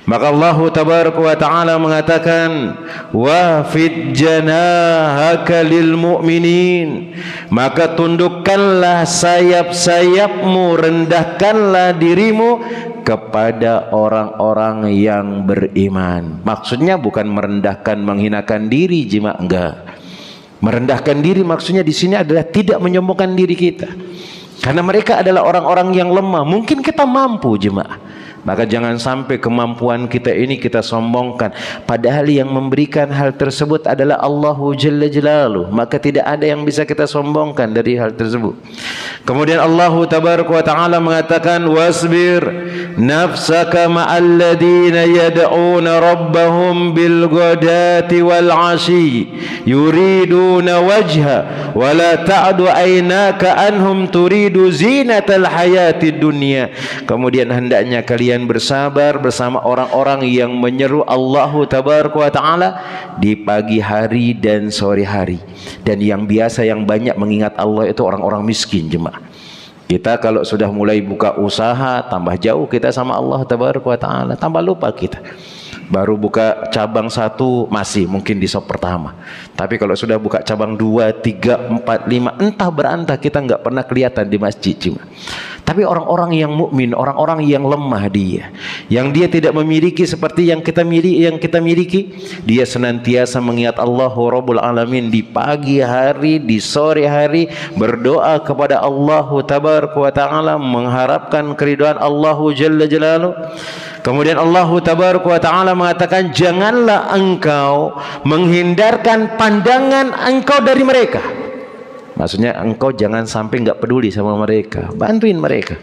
Maka Allah tabaraka wa ta'ala mengatakan, wa fid janahaka lil mu'minin, maka tundukkanlah sayap-sayapmu, rendahkanlah dirimu kepada orang-orang yang beriman. Maksudnya bukan merendahkan, menghinakan diri, jemaah, enggak. Merendahkan diri maksudnya di sini adalah tidak menyombongkan diri kita, karena mereka adalah orang-orang yang lemah. Mungkin kita mampu, jemaah, maka jangan sampai kemampuan kita ini kita sombongkan, padahal yang memberikan hal tersebut adalah Allahu Jalla Jalaluh. Maka tidak ada yang bisa kita sombongkan dari hal tersebut. Kemudian Allah tabaraka wa ta'ala mengatakan, wasbir nafsaka ma'al ladina yad'una rabbahum bil ghadati wal 'ashi yuriduna wajha wa la ta'du aynaka anhum turidu zinatal hayatid dunya. Kemudian hendaknya kalian bersabar bersama orang-orang yang menyeru Allah tabaraka wa ta'ala di pagi hari dan sore hari. Dan yang biasa yang banyak mengingat Allah itu orang-orang miskin, jemaah. Kita kalau sudah mulai buka usaha, tambah jauh kita sama Allah tabaraka wa ta'ala, tambah lupa kita. Baru buka cabang 1 masih mungkin di shop pertama, tapi kalau sudah buka cabang 2, 3, 4, 5, entah berantah kita nggak pernah kelihatan di masjid, cuma. Tapi orang-orang yang mukmin, orang-orang yang lemah dia, yang dia tidak memiliki seperti yang kita miliki, dia senantiasa mengingat Allah Rabbul Alamin di pagi hari, di sore hari, berdoa kepada Allah tabaraka wa ta'ala, mengharapkan keridhaan Allah Jalla Jalaluh. Kemudian Allah tabaraka wa ta'ala mengatakan, janganlah engkau menghindarkan pandangan engkau dari mereka. Maksudnya engkau jangan sampai nggak peduli sama mereka, bantuin mereka,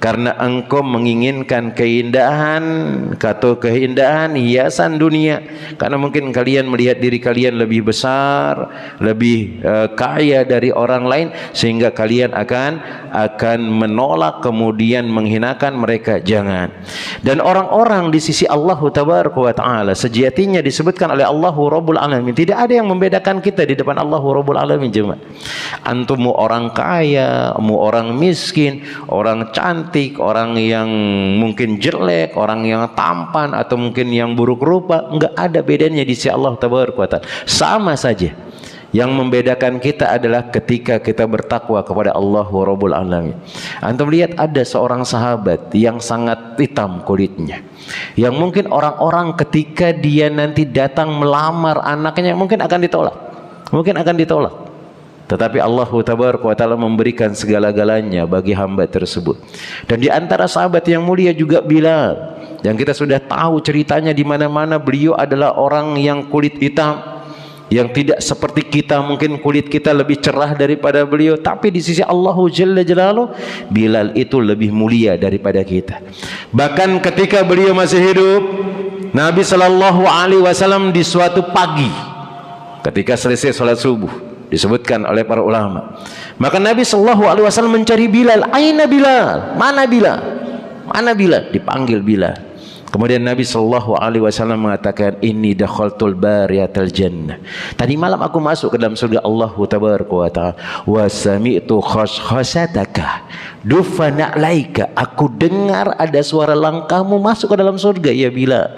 karena engkau menginginkan keindahan atau keindahan hiasan dunia. Karena mungkin kalian melihat diri kalian lebih besar, lebih kaya dari orang lain, sehingga kalian akan menolak kemudian menghinakan mereka. Jangan. Dan orang-orang di sisi Allah tabaraka wa ta'ala sejatinya disebutkan oleh Allah Rabbul Alamin, tidak ada yang membedakan kita di depan Allah Rabbul Alamin, jemaah. Antum mau orang kaya, mau orang miskin, orang cantik, orang yang mungkin jelek, orang yang tampan, atau mungkin yang buruk rupa, enggak ada bedanya di sisi Allah tabaraka wa ta'ala. Sama saja. Yang membedakan kita adalah ketika kita bertakwa kepada Allah Rabbul Alamin. Antum lihat ada seorang sahabat yang sangat hitam kulitnya, yang mungkin orang-orang ketika dia nanti datang melamar anaknya mungkin akan ditolak. Tetapi Allah tabaraka wa ta'ala memberikan segala-galanya bagi hamba tersebut. Dan di antara sahabat yang mulia juga Bilal, yang kita sudah tahu ceritanya di mana-mana. Beliau adalah orang yang kulit hitam, yang tidak seperti kita, mungkin kulit kita lebih cerah daripada beliau, tapi di sisi Allah Jalla Jalaluh Bilal itu lebih mulia daripada kita. Bahkan ketika beliau masih hidup, Nabi Shallallahu Alaihi Wasallam di suatu pagi ketika selesai sholat subuh, disebutkan oleh para ulama, maka Nabi Shallallahu Alaihi Wasallam mencari Bilal. Aina Bilal? Mana Bilal? Mana Bilal? Dipanggil Bilal. Kemudian Nabi Shallallahu Alaihi Wasallam mengatakan, inni dakhaltul bariyatal jannah. Tadi malam aku masuk ke dalam surga Allah tabaraka wa ta'ala. Wa sami'tu khashkhashataka dufana alaika. Aku dengar ada suara langkahmu masuk ke dalam surga ya Bilal.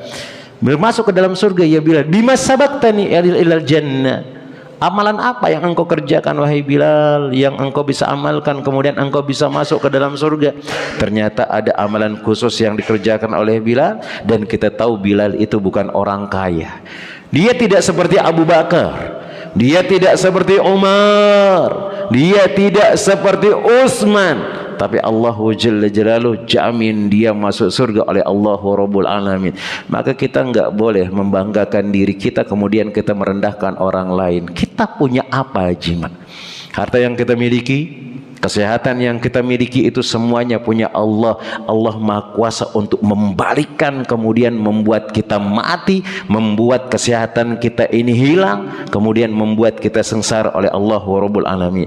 Masuk ke dalam surga ya Bilal. Bima sabaktani ilal jannah. Amalan apa yang engkau kerjakan wahai Bilal, yang engkau bisa amalkan kemudian engkau bisa masuk ke dalam surga? Ternyata ada amalan khusus yang dikerjakan oleh Bilal. Dan kita tahu Bilal itu bukan orang kaya. Dia tidak seperti Abu Bakar, dia tidak seperti Umar, dia tidak seperti Utsman, tapi Allah Jalla Jalaluh jamin dia masuk surga oleh Allah Rabbul Alamin. Maka kita enggak boleh membanggakan diri kita kemudian kita merendahkan orang lain. Kita punya apa, jimat? Harta yang kita miliki, kesehatan yang kita miliki, itu semuanya punya Allah. Allah Maha Kuasa untuk membalikkan, kemudian membuat kita mati, membuat kesehatan kita ini hilang, kemudian membuat kita sengsara oleh Allah Rabbul Alamin.